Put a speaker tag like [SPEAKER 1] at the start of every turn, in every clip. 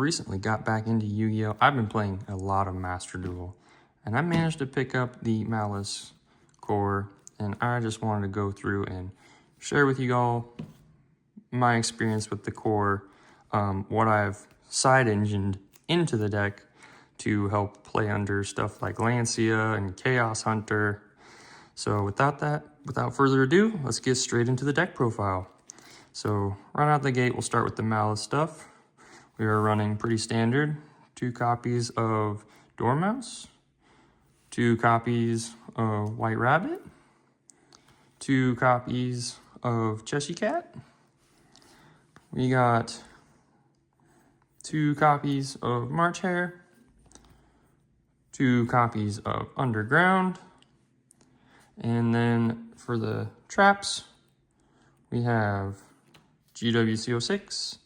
[SPEAKER 1] recently got back into Yu-Gi-Oh! I've been playing a lot of Master Duel, and I managed to pick up the Maliss core, and I just wanted to go through and share with you all my experience with the core, what I've side engined into the deck to help play under stuff like Lancia and Chaos Hunter. So without further ado, let's get straight into the deck profile. So right out the gate, we'll start with the Maliss stuff. We are running pretty standard, 2 copies of Dormouse, 2 copies of White Rabbit, 2 copies of Cheshire Cat. We got 2 copies of March Hare, 2 copies of Underground, and then for the traps, we have GWC06,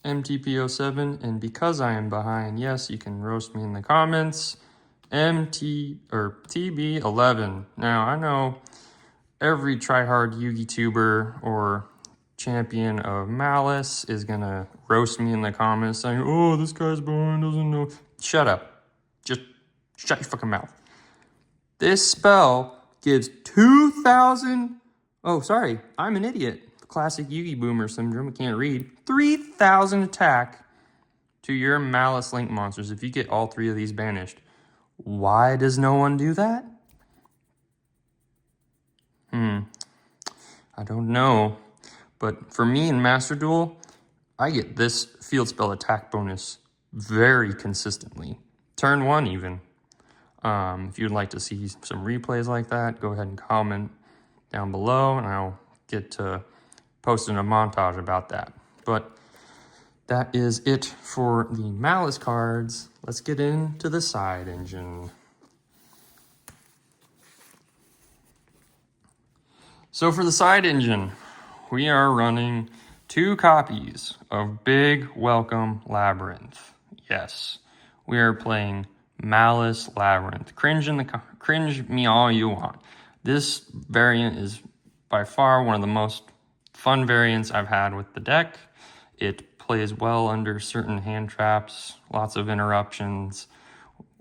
[SPEAKER 1] MTP07, and because I am behind, yes, you can roast me in the comments, TB11. Now, I know every tryhard Yugi tuber or champion of Maliss is gonna roast me in the comments saying, oh, this guy's behind, doesn't know. Shut up. Just shut your fucking mouth. This spell gives 2,000... Oh, sorry, I'm an idiot. Classic Yugi Boomer syndrome, I can't read. 3,000 attack to your Maliss Link monsters if you get all 3 of these banished. Why does no one do that? I don't know. But for me in Master Duel, I get this field spell attack bonus very consistently. Turn 1 even. If you'd like to see some replays like that, go ahead and comment down below and I'll get to posting a montage about that. But that is it for the Maliss cards. Let's get into the side engine. So for the side engine, we are running 2 copies of Big Welcome Labrynth. Yes, we are playing Maliss Labrynth. Cringe me all you want. This variant is by far one of the most fun variants I've had with the deck. It plays well under certain hand traps, lots of interruptions.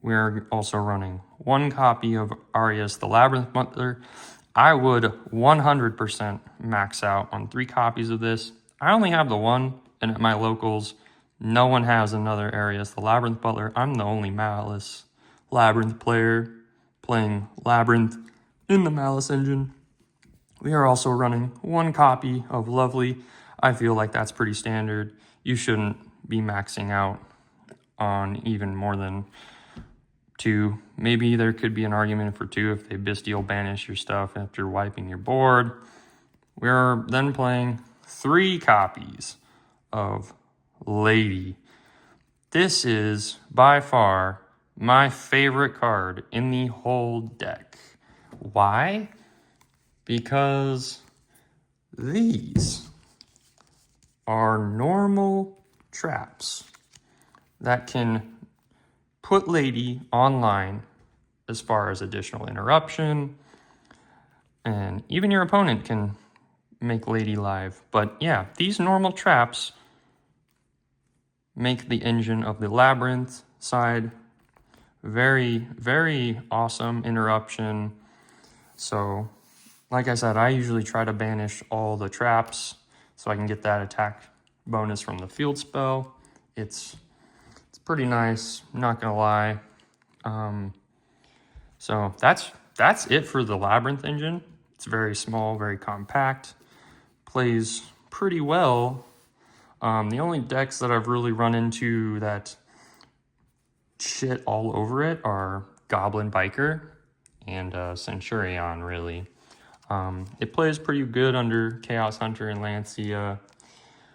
[SPEAKER 1] We're also running 1 copy of Arias the Labrynth Butler. I would 100% max out on 3 copies of this. I only have the 1, and at my locals, no one has another Arias the Labrynth Butler. I'm the only Maliss Labrynth player playing Labrynth in the Maliss engine. We are also running 1 copy of Lovely. I feel like that's pretty standard. You shouldn't be maxing out on even more than 2. Maybe there could be an argument for 2 if they bestial banish your stuff after wiping your board. We're then playing 3 copies of Lady. This is by far my favorite card in the whole deck. Why? Because these are normal traps that can put Lady online as far as additional interruption, and even your opponent can make Lady live. But yeah, these normal traps make the engine of the Labrynth side very, very awesome interruption. So like I said, I usually try to banish all the traps so I can get that attack bonus from the field spell. It's pretty nice, not gonna lie. So that's it for the Labrynth engine. It's very small, very compact, plays pretty well. The only decks that I've really run into that shit all over it are Goblin Biker and Centurion, really. It plays pretty good under Chaos Hunter and Lancia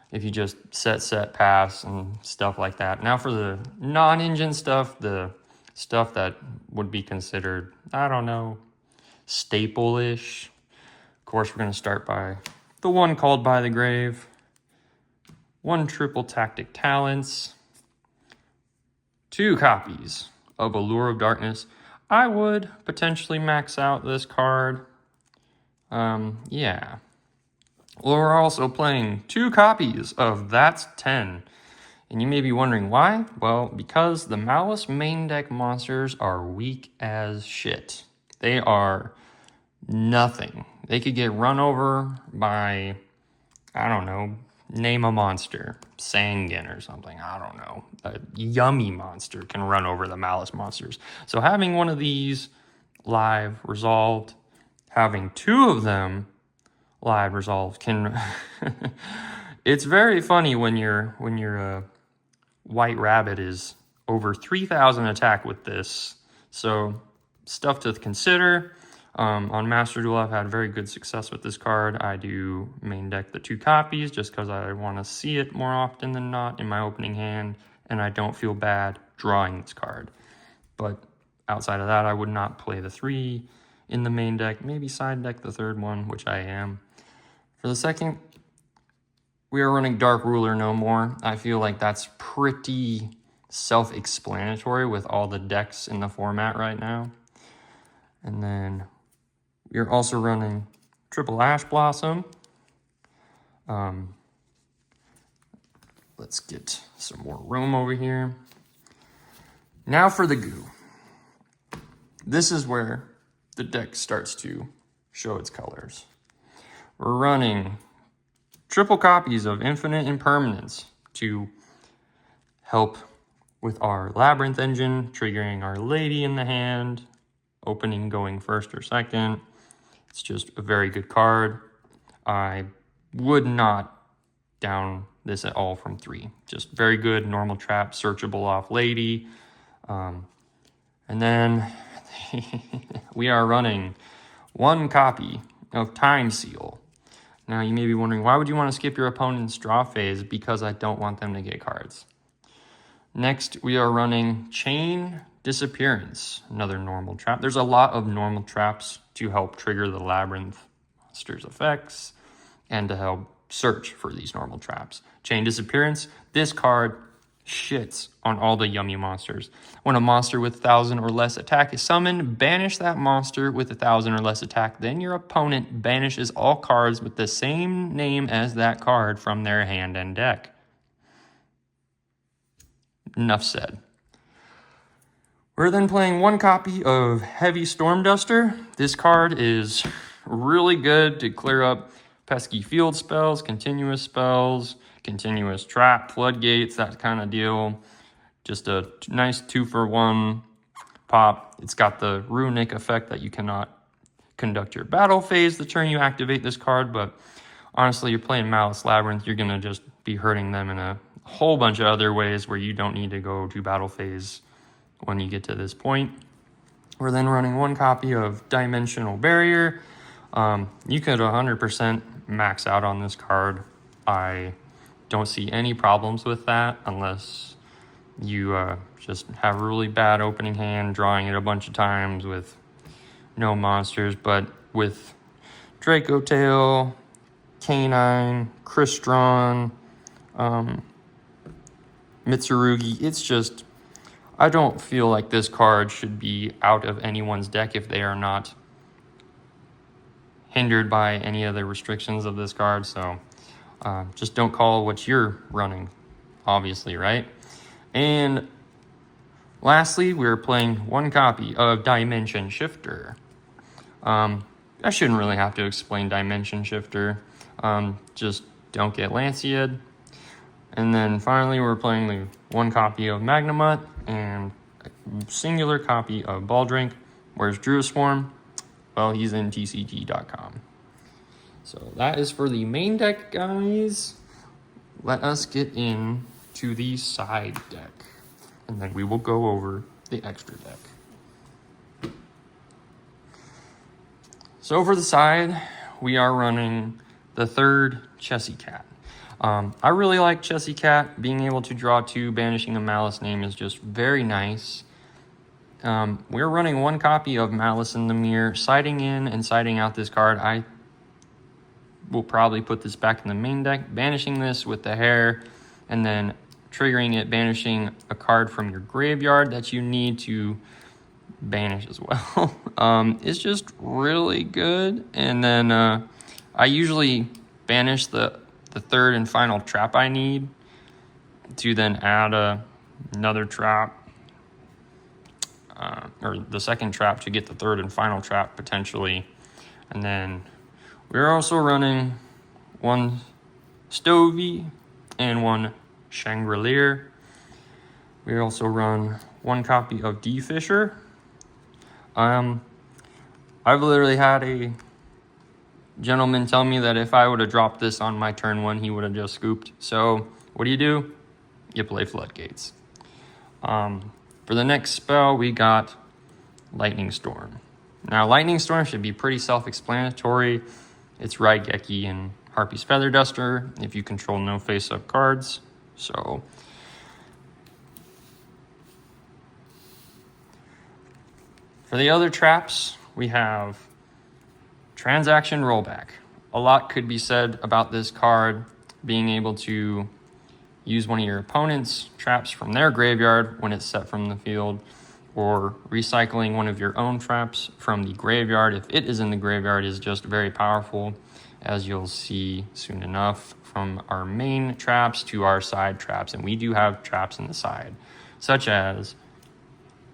[SPEAKER 1] if you just set, pass, and stuff like that. Now for the non-engine stuff, the stuff that would be considered, I don't know, staple-ish. Of course, we're going to start by the one called By the Grave, 1 triple tactic talents, 2 copies of Allure of Darkness. I would potentially max out this card. Yeah. We're also playing 2 copies of That's 10. And you may be wondering why? Well, because the Maliss main deck monsters are weak as shit. They are nothing. They could get run over by, I don't know, name a monster. Sangan or something, I don't know. A yummy monster can run over the Maliss monsters. So having one of these live resolved, having two of them live resolved can... It's very funny when your white rabbit is over 3,000 attack with this. So stuff to consider. On Master Duel, I've had very good success with this card. I do main deck the 2 copies just because I want to see it more often than not in my opening hand, and I don't feel bad drawing this card. But outside of that, I would not play the 3 in the main deck, maybe side deck the 3rd one, which I am. For the second, we are running Dark Ruler no more. I feel like that's pretty self-explanatory with all the decks in the format right now. And then we are also running Triple Ash Blossom. Let's get some more room over here. Now for the goo. This is where the deck starts to show its colors. We're running triple copies of Infinite Impermanence to help with our Labrynth engine, triggering our Lady in the hand, opening going first or second. It's just a very good card. I would not down this at all from 3. Just very good, normal trap, searchable off Lady. And then we are running 1 copy of Time Seal. Now you may be wondering, why would you want to skip your opponent's draw phase? Because I don't want them to get cards. Next, we are running Chain Disappearance, another normal trap. There's a lot of normal traps to help trigger the Labrynth monster's effects and to help search for these normal traps. Chain Disappearance, this card shits on all the yummy monsters. When a monster with 1,000 or less attack is summoned, banish that monster with 1,000 or less attack. Then your opponent banishes all cards with the same name as that card from their hand and deck. Enough said. We're then playing 1 copy of Heavy Storm Duster. This card is really good to clear up pesky field spells, continuous trap, floodgates, that kind of deal. Just a nice 2-for-1 pop. It's got the runic effect that you cannot conduct your battle phase the turn you activate this card, but honestly, you're playing Maliss Labrynth, you're going to just be hurting them in a whole bunch of other ways where you don't need to go to battle phase when you get to this point. We're then running 1 copy of Dimensional Barrier. You could 100% max out on this card. I don't see any problems with that unless you just have a really bad opening hand, drawing it a bunch of times with no monsters. But with Draco Tail, Canine, Crystron, Mitsurugi, it's just, I don't feel like this card should be out of anyone's deck if they are not hindered by any of the restrictions of this card. So just don't call what you're running, obviously, right? And lastly, we're playing 1 copy of Dimension Shifter. I shouldn't really have to explain Dimension Shifter. Just don't get Lanciad. And then finally, we're playing 1 copy of Magnamut and a singular copy of Baldrink. Where's Druiswarm? Well, he's in tcg.com. So that is for the main deck, guys. Let us get into the side deck, and then we will go over the extra deck. So for the side, we are running the 3rd Chessy Cat. I really like Chessy Cat. Being able to draw 2, banishing a Maliss name is just very nice. We're running 1 copy of Maliss in the Mirror. Siding in and siding out this card, I will probably put this back in the main deck, banishing this with the hair, and then triggering it, banishing a card from your graveyard that you need to banish as well. It's just really good. And then I usually banish the 3rd and final trap I need, to then add another trap, or the second trap to get the third and final trap potentially. And then we're also running one Stovey and one Shangri-La. We also run one copy of D-Fisher. I've literally had a gentleman tell me that if I would have dropped this on my turn one, he would have just scooped. So what do? You play Floodgates. For the next spell, we got Lightning Storm. Now, Lightning Storm should be pretty self-explanatory. It's Raigeki and Harpy's Feather Duster if you control no face-up cards. So for the other traps, we have Transaction Rollback. A lot could be said about this card being able to use one of your opponent's traps from their graveyard when it's set from the field, or recycling one of your own traps from the graveyard if it is in the graveyard is just very powerful, as you'll see soon enough, from our main traps to our side traps. And we do have traps in the side, such as,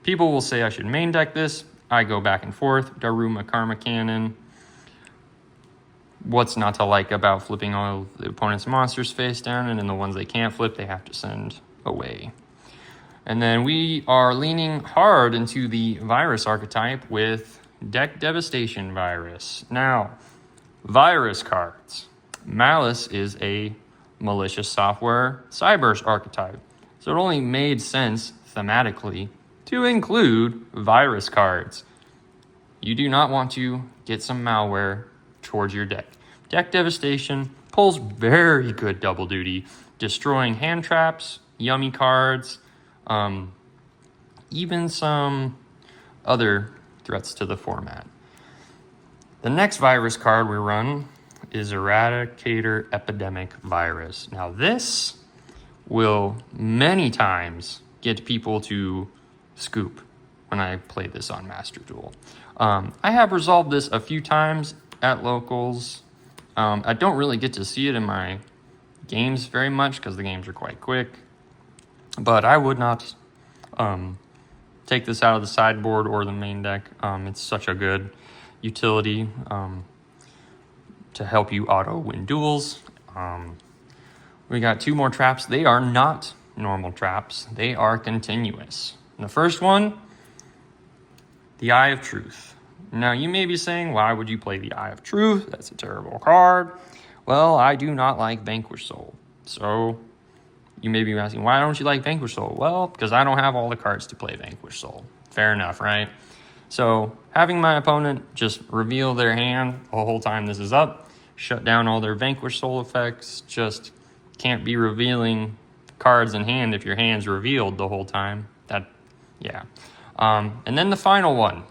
[SPEAKER 1] people will say I should main deck this. I go back and forth. Daruma Karma Cannon. What's not to like about flipping all of the opponent's monsters face down, and then the ones they can't flip, they have to send away. And then we are leaning hard into the virus archetype with Deck Devastation Virus. Now, virus cards. Maliss is a malicious software Cyberse archetype, so it only made sense thematically to include virus cards. You do not want to get some malware towards your deck. Deck Devastation pulls very good double duty, destroying hand traps, yummy cards, even some other threats to the format. The next virus card we run is Eradicator Epidemic Virus. Now this will many times get people to scoop when I play this on Master Duel. I have resolved this a few times at locals. I don't really get to see it in my games very much because the games are quite quick, but I would not take this out of the sideboard or the main deck. It's such a good utility to help you auto win duels. We got two more traps. They are not normal traps. They are continuous. And the first one, the Eye of Truth. Now you may be saying, why would you play the Eye of Truth? That's a terrible card. Well, I do not like Vanquish Soul. So you may be asking, why don't you like Vanquish Soul? Well, because I don't have all the cards to play Vanquish Soul. Fair enough, right? So having my opponent just reveal their hand the whole time this is up, shut down all their Vanquish Soul effects, just can't be revealing cards in hand if your hand's revealed the whole time. Yeah. And then the final one,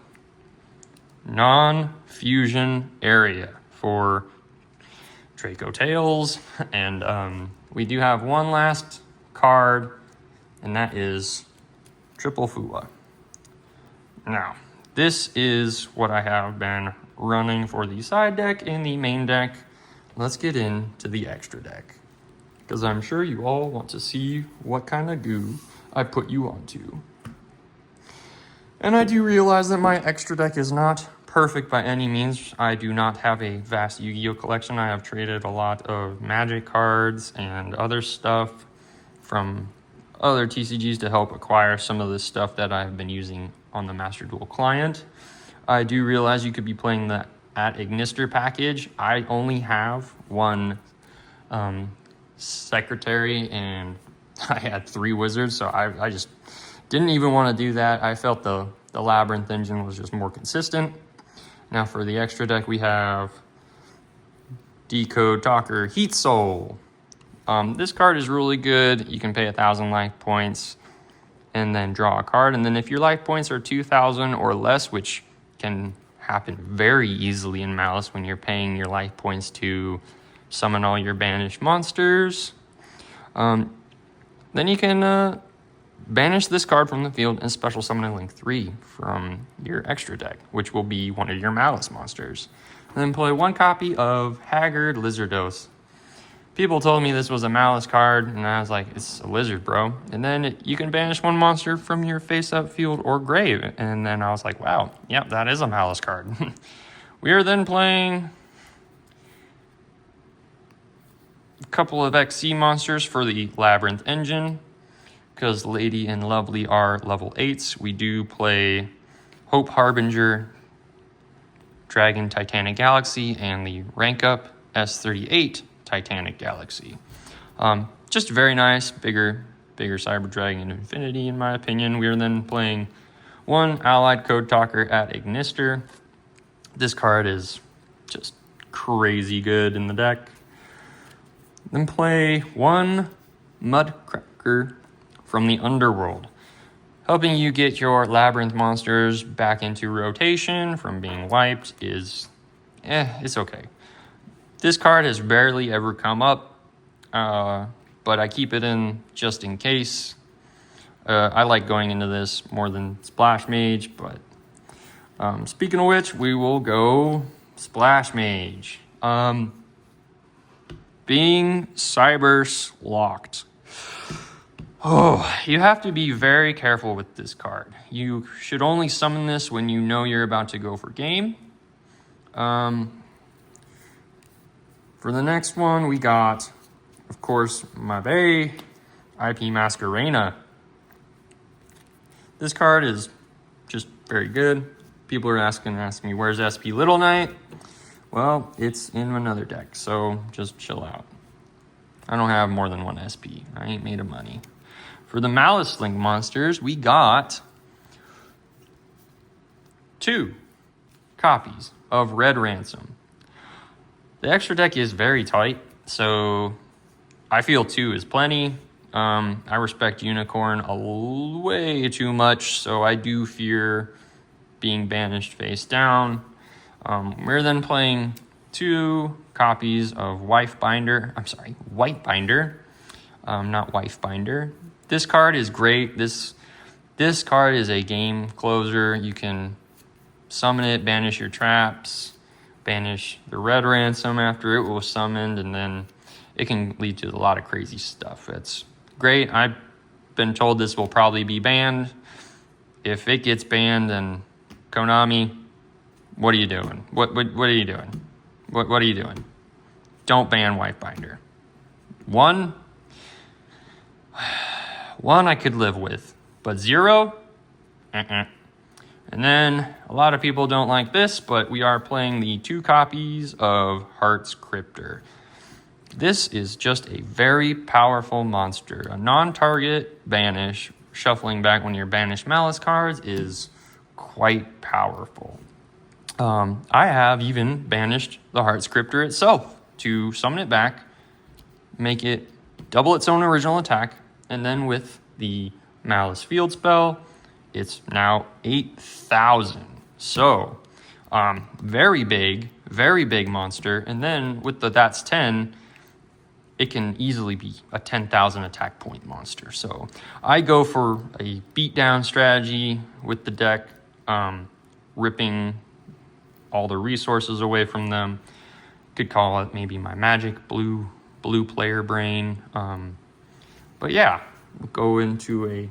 [SPEAKER 1] non-fusion area for Draco Tails. And we do have one last card, and that is Triple Fua. Now, this is what I have been running for the side deck and the main deck. Let's get into the extra deck, because I'm sure you all want to see what kind of goo I put you onto. And I do realize that my extra deck is not perfect by any means. I do not have a vast Yu-Gi-Oh collection. I have traded a lot of Magic cards and other stuff from other TCGs to help acquire some of this stuff that I've been using on the Master Duel client. I do realize you could be playing the At Ignister package. I only have one Secretary, and I had 3 Wizards, so I just didn't even want to do that. I felt the Labrynth engine was just more consistent. Now for the extra deck, we have Decode Talker Heat Soul. This card is really good. You can pay 1,000 life points and then draw a card. And then if your life points are 2,000 or less, which can happen very easily in Maliss when you're paying your life points to summon all your banished monsters, then you can banish this card from the field and special summon a Link 3 from your extra deck, which will be one of your Maliss monsters. And then play 1 copy of Haggard Lizardos. People told me this was a Maliss card, and I was like, it's a lizard, bro. And then you can banish one monster from your face-up field or grave. And then I was like, wow, yep, that is a Maliss card. We are then playing a couple of XC monsters for the Labrynth engine. Because Lady and Lovely are level 8s, we do play Hope Harbinger, Dragon Titanic Galaxy, and the rank up S38 Titanic Galaxy. Just very nice, bigger Cyber Dragon Infinity, in my opinion. We are then playing one Allied Code Talker at Ignister. This card is just crazy good in the deck. Then play one Mudcracker from the Underworld, helping you get your Labrynth monsters back into rotation from being wiped is, it's okay. This card has barely ever come up, but I keep it in just in case. I like going into this more than Splash Mage, but speaking of which, we will go Splash Mage. Being Cybers locked. Oh, you have to be very careful with this card. You should only summon this when you know you're about to go for game. For the next one, we got, of course, my bae, IP Masquerena. This card is just very good. People are asking me, where's SP Little Knight? Well, it's in another deck, so just chill out. I don't have more than one SP. I ain't made of money. For the Maliss Link monsters, we got 2 copies of Red Ransom. The extra deck is very tight, so I feel 2 is plenty. I respect Unicorn way too much, so I do fear being banished face down. We're then playing 2 copies of Whitebinder, not Wifebinder. This card is great. This card is a game closer. You can summon it, banish your traps, banish the Red Ransom after it was summoned, and then it can lead to a lot of crazy stuff. It's great. I've been told this will probably be banned. If it gets banned, then Konami, what are you doing? What are you doing? What are you doing? Don't ban Whitebinder. One I could live with, but 0? And then a lot of people don't like this, but we are playing the 2 copies of Heart's Cryptor. This is just a very powerful monster. A non-target banish, shuffling back one of your banished Maliss cards is quite powerful. I have even banished the Heart's Cryptor itself to summon it back, make it double its own original attack, and then with the Maliss field spell, it's now 8,000. So, very big monster. And then with the that's 10, it can easily be a 10,000 attack point monster. So I go for a beatdown strategy with the deck, ripping all the resources away from them. Could call it maybe my magic blue player brain. But yeah, we'll go into a